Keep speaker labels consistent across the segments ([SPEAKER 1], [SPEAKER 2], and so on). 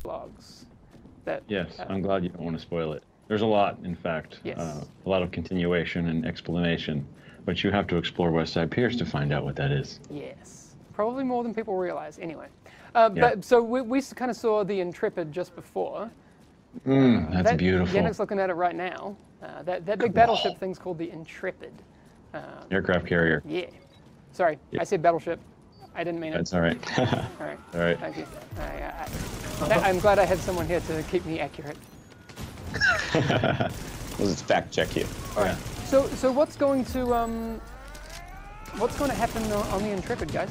[SPEAKER 1] logs. That,
[SPEAKER 2] yes, I'm glad you don't want to spoil it. There's a lot, in fact,
[SPEAKER 1] yes.
[SPEAKER 2] A lot of continuation and explanation, but you have to explore Westside Peers to find out what that is.
[SPEAKER 1] Yes, probably more than people realize. Anyway,
[SPEAKER 2] Yeah.
[SPEAKER 1] but so we kind of saw the Intrepid just before.
[SPEAKER 2] That's beautiful.
[SPEAKER 1] Yannick's looking at it right now. That big battleship thing's called the Intrepid.
[SPEAKER 2] Aircraft carrier.
[SPEAKER 1] Yeah. Sorry,
[SPEAKER 2] Yeah.
[SPEAKER 1] I said battleship. I didn't mean it.
[SPEAKER 2] That's all right.
[SPEAKER 1] All right.
[SPEAKER 2] All right.
[SPEAKER 1] Thank you. I'm glad I had someone here to keep me accurate.
[SPEAKER 3] We'll just fact check you.
[SPEAKER 1] All right. So what's going to happen on the Intrepid, guys?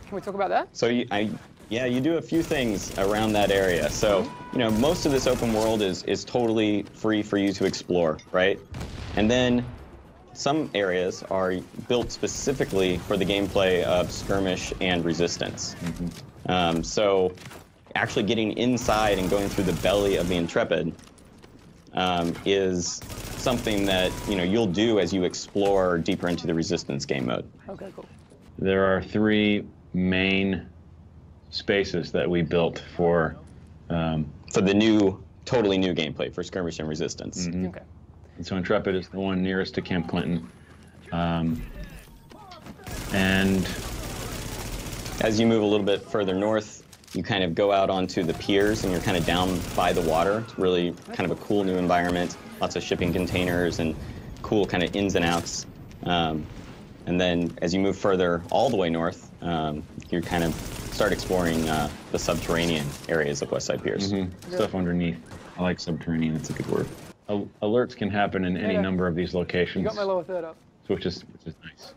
[SPEAKER 1] Can we talk about that?
[SPEAKER 3] So you do a few things around that area. So, most of this open world is totally free for you to explore, right? And then some areas are built specifically for the gameplay of skirmish and resistance. So actually getting inside and going through the belly of the Intrepid is something that you'll do as you explore deeper into the resistance game mode.
[SPEAKER 1] Okay, cool.
[SPEAKER 2] There are 3 main spaces that we built for
[SPEAKER 3] the totally new gameplay for skirmish and resistance.
[SPEAKER 1] Okay.
[SPEAKER 2] And so Intrepid is the one nearest to Camp Clinton. And
[SPEAKER 3] as you move a little bit further north, you kind of go out onto the piers and you're kind of down by the water. It's really kind of a cool new environment. Lots of shipping containers and cool kind of ins and outs. And then as you move further all the way north, you kind of start exploring the subterranean areas of Westside Piers.
[SPEAKER 2] Stuff underneath. I like subterranean, it's a good word. Alerts can happen in any number of these locations.
[SPEAKER 1] You got my lower third up.
[SPEAKER 2] Which is nice.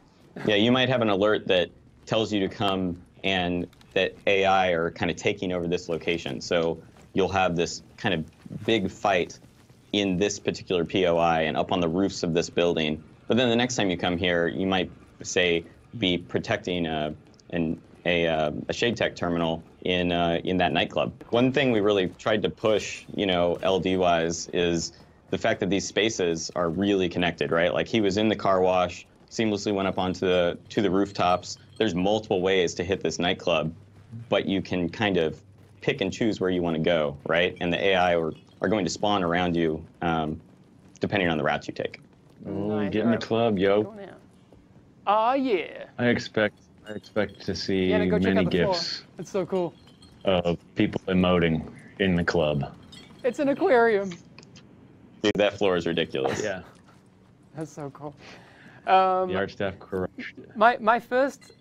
[SPEAKER 3] Yeah, you might have an alert that tells you to come and that AI are kind of taking over this location. So you'll have this kind of big fight in this particular POI and up on the roofs of this building. But then the next time you come here, you might, say, be protecting a Shade Tech terminal in that nightclub. One thing we really tried to push, LD-wise, is the fact that these spaces are really connected, right? Like he was in the car wash, seamlessly went up onto the rooftops. There's multiple ways to hit this nightclub, but you can kind of pick and choose where you want to go, right? And the AI are going to spawn around you depending on the routes you take.
[SPEAKER 2] Oh, nice. Get in the club, yo.
[SPEAKER 1] Oh, yeah.
[SPEAKER 2] I expect to see many gifs.
[SPEAKER 1] It's so cool.
[SPEAKER 2] Of people emoting in the club.
[SPEAKER 1] It's an aquarium.
[SPEAKER 3] Dude, that floor is ridiculous.
[SPEAKER 2] Yeah.
[SPEAKER 1] That's so cool.
[SPEAKER 2] The art staff crushed it.
[SPEAKER 1] My first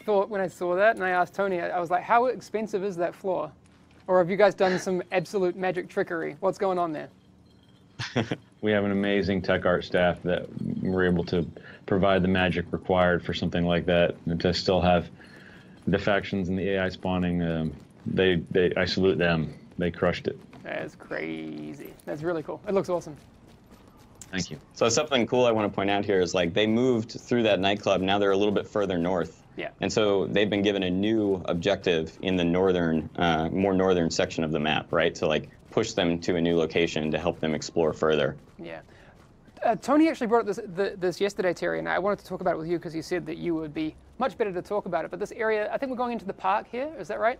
[SPEAKER 1] thought when I saw that, and I asked Tony, I was like, how expensive is that floor? Or have you guys done some absolute magic trickery? What's going on there?
[SPEAKER 2] We have an amazing tech art staff that were able to provide the magic required for something like that, and to still have the factions and the AI spawning. I salute them. They crushed it.
[SPEAKER 1] That's crazy. That's really cool. It looks awesome.
[SPEAKER 2] Thank you.
[SPEAKER 3] So something cool I want to point out here is like they moved through that nightclub. Now they're a little bit further north.
[SPEAKER 1] Yeah.
[SPEAKER 3] And so they've been given a new objective in the northern, more northern section of the map, right? To like push them to a new location to help them explore further.
[SPEAKER 1] Yeah. Tony actually brought up this yesterday, Terry, and I wanted to talk about it with you because you said that you would be much better to talk about it. But this area, I think we're going into the park here. Is that right?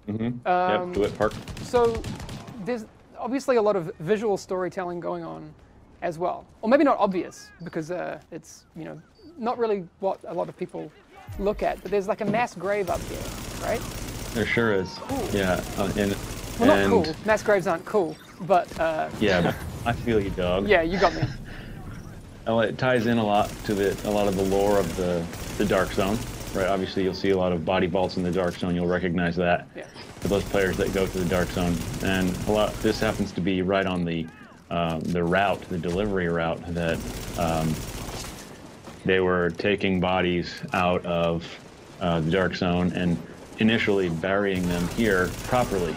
[SPEAKER 2] Yep, DeWitt Park.
[SPEAKER 1] So there's obviously a lot of visual storytelling going on as well. Or maybe not obvious because it's, not really what a lot of people look at. But there's like a mass grave up here, right?
[SPEAKER 2] There sure is.
[SPEAKER 1] Cool.
[SPEAKER 2] Yeah.
[SPEAKER 1] Well, not cool. Mass graves aren't cool, but...
[SPEAKER 2] yeah, but I feel you, dog.
[SPEAKER 1] Yeah, you got me.
[SPEAKER 2] Well, it ties in a lot to a lot of the lore of the Dark Zone, right? Obviously, you'll see a lot of body vaults in the Dark Zone. You'll recognize that for those players that go to the Dark Zone. And this happens to be right on the route, the delivery route that they were taking bodies out of the Dark Zone and initially burying them here properly,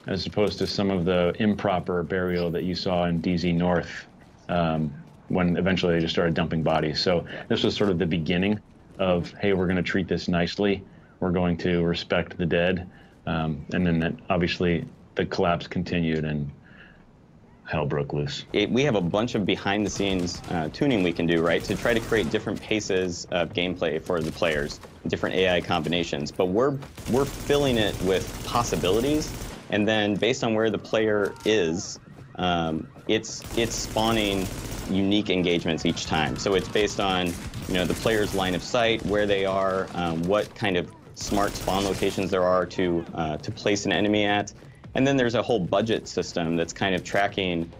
[SPEAKER 2] as opposed to some of the improper burial that you saw in DZ North, when eventually they just started dumping bodies. So this was sort of the beginning of, hey, we're going to treat this nicely. We're going to respect the dead. And then obviously the collapse continued and hell broke loose.
[SPEAKER 3] We have a bunch of behind-the-scenes tuning we can do, right, to try to create different paces of gameplay for the players. different AI combinations, but we're filling it with possibilities, and then based on where the player is, it's spawning unique engagements each time. So it's based on the player's line of sight, where they are, what kind of smart spawn locations there are to place an enemy at, and then there's a whole budget system that's kind of tracking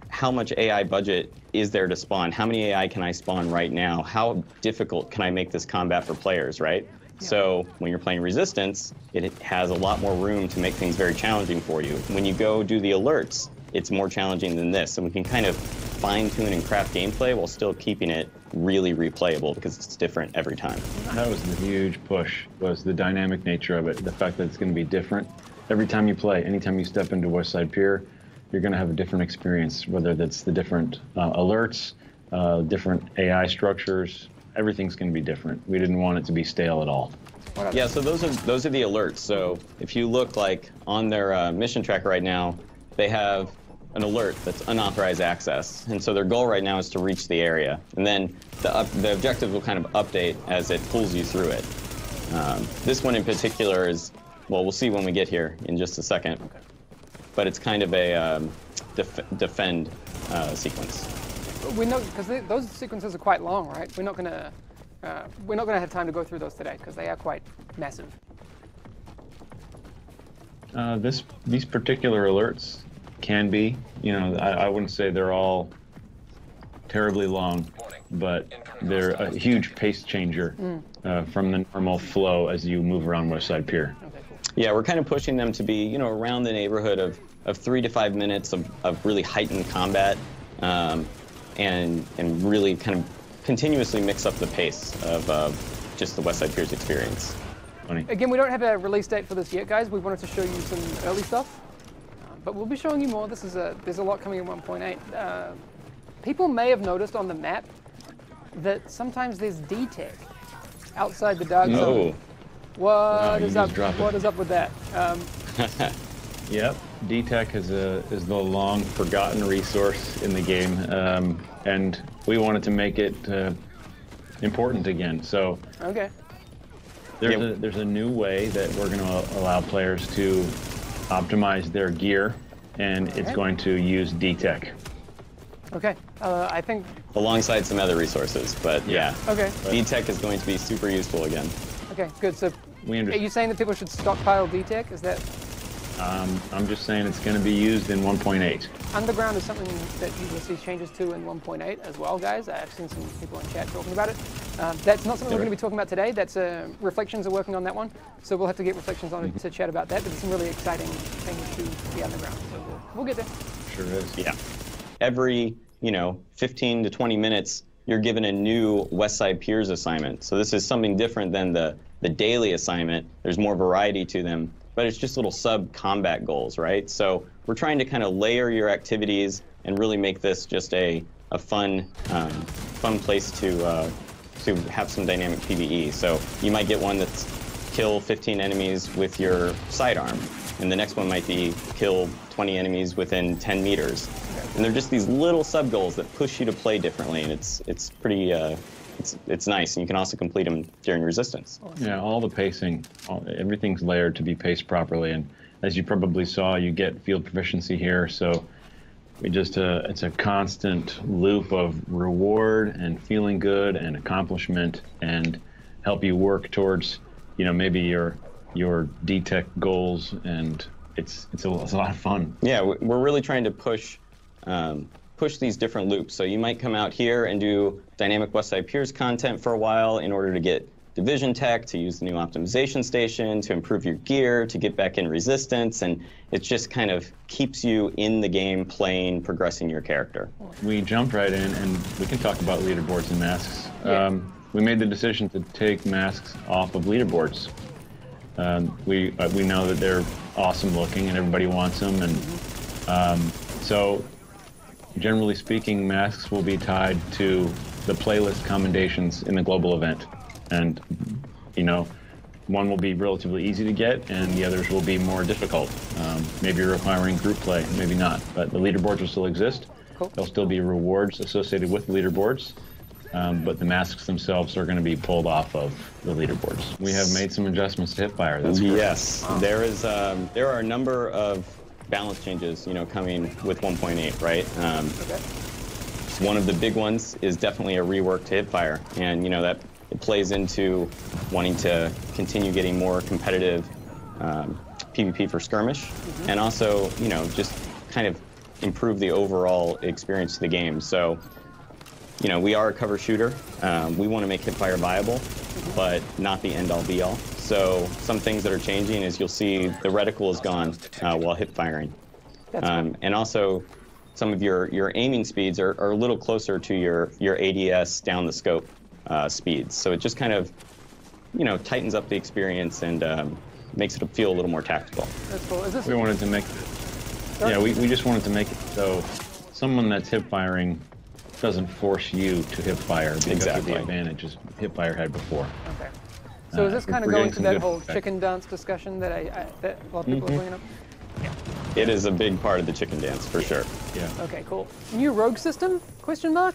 [SPEAKER 3] how much AI budget is there to spawn? How many AI can I spawn right now? How difficult can I make this combat for players, right? Yeah. So when you're playing Resistance, it has a lot more room to make things very challenging for you. When you go do the alerts, it's more challenging than this. And we can kind of fine-tune and craft gameplay while still keeping it really replayable because it's different every time.
[SPEAKER 2] That was the huge push, was the dynamic nature of it, the fact that it's going to be different every time you play. Anytime you step into Westside Pier, you're going to have a different experience, whether that's the different alerts, different AI structures. Everything's going to be different. We didn't want it to be stale at all.
[SPEAKER 3] Yeah, so those are the alerts. So if you look like on their mission tracker right now, they have an alert that's unauthorized access. And so their goal right now is to reach the area. And then the objective will kind of update as it pulls you through it. This one in particular is, well, we'll see when we get here in just a second. Okay. But it's kind of a defend sequence.
[SPEAKER 1] We know, because those sequences are quite long, right? We're not gonna have time to go through those today because they are quite massive.
[SPEAKER 2] These particular alerts can be, I wouldn't say they're all terribly long, but they're a huge pace changer from the normal flow as you move around Westside Pier.
[SPEAKER 1] Okay, cool.
[SPEAKER 3] Yeah, we're kind of pushing them to be, around the neighborhood of 3 to 5 minutes of really heightened combat, and really kind of continuously mix up the pace of just the Westside Piers experience.
[SPEAKER 2] Funny.
[SPEAKER 1] Again, we don't have a release date for this yet, guys. We wanted to show you some early stuff, but we'll be showing you more. There's a lot coming in 1.8. People may have noticed on the map that sometimes there's D-Tech outside the dark zone. What is up with that?
[SPEAKER 2] Yep, D-Tech is the long forgotten resource in the game, and we wanted to make it important again. So
[SPEAKER 1] okay.
[SPEAKER 2] There's a new way that we're going to allow players to optimize their gear, and it's going to use D-Tech.
[SPEAKER 1] Okay, I think...
[SPEAKER 3] Alongside some other resources, but yeah.
[SPEAKER 1] Okay.
[SPEAKER 3] D-Tech is going to be super useful again.
[SPEAKER 1] Okay, good. So are you saying that people should stockpile D-Tech? Is that...
[SPEAKER 2] I'm just saying it's going to be used in 1.8.
[SPEAKER 1] Underground is something that you will see changes to in 1.8 as well, guys. I've seen some people in chat talking about it. That's not something we're going to be talking about today. That's Reflections are working on that one, so we'll have to get Reflections on it to chat about that. But there's some really exciting things to the underground, so we'll get there.
[SPEAKER 2] Sure is.
[SPEAKER 3] Yeah. Every 15 to 20 minutes, you're given a new Westside Piers assignment. So this is something different than the daily assignment. There's more variety to them, but it's just little sub-combat goals, right? So we're trying to kind of layer your activities and really make this just a fun place to have some dynamic PvE. So you might get one that's kill 15 enemies with your sidearm, and the next one might be kill 20 enemies within 10 meters. And they're just these little sub-goals that push you to play differently, and it's pretty, it's nice, and you can also complete them during Resistance.
[SPEAKER 2] Yeah, all the pacing, everything's layered to be paced properly, and as you probably saw, you get field proficiency here, so we just, it's a constant loop of reward and feeling good and accomplishment, and help you work towards, maybe your D-Tech goals, and it's a lot of fun.
[SPEAKER 3] Yeah, we're really trying to push these different loops. So you might come out here and do dynamic Westside Piers content for a while in order to get division tech, to use the new optimization station, to improve your gear, to get back in Resistance, and it just kind of keeps you in the game playing, progressing your character.
[SPEAKER 2] We jumped right in, and we can talk about leaderboards and masks. Yeah. We made the decision to take masks off of leaderboards. We know that they're awesome looking and everybody wants them, and so generally speaking, masks will be tied to the playlist commendations in the global event. And, one will be relatively easy to get, and the others will be more difficult. Maybe requiring group play, maybe not. But the leaderboards will still exist.
[SPEAKER 1] Cool.
[SPEAKER 2] There'll still be rewards associated with leaderboards. but the masks themselves are going to be pulled off of the leaderboards. We have made some adjustments to hipfire. That's correct.
[SPEAKER 3] Yes, there are a number of balance changes, coming with 1.8, right? One of the big ones is definitely a rework to hipfire, and that it plays into wanting to continue getting more competitive PvP for skirmish, and also just kind of improve the overall experience to the game. So we are a cover shooter. We want to make hipfire viable, but not the end all be all. So some things that are changing is you'll see the reticle is gone while hip firing. And also some of your aiming speeds are a little closer to your ADS down the scope speeds. So it just kind of, tightens up the experience and makes it feel a little more tactical.
[SPEAKER 1] That's cool. Is this
[SPEAKER 2] we wanted to make we just wanted to make it so someone that's hip firing doesn't force you to hip fire because of the advantages hip fire had before.
[SPEAKER 1] Okay. So is this kind of going to that whole chicken dance discussion that that a lot of people are bringing up? Yeah.
[SPEAKER 3] It is a big part of the chicken dance for sure.
[SPEAKER 2] Yeah.
[SPEAKER 1] Okay, cool. New rogue system? Question mark?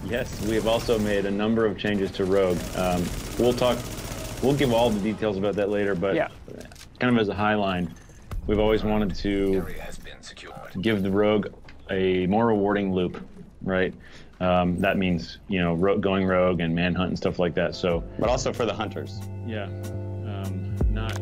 [SPEAKER 2] Yes, we have also made a number of changes to rogue. We'll give all the details about that later, but kind of as a high line, we've always wanted to give the rogue a more rewarding loop, right? That means, going rogue and manhunt and stuff like that. So,
[SPEAKER 3] but also for the hunters.
[SPEAKER 2] Yeah, not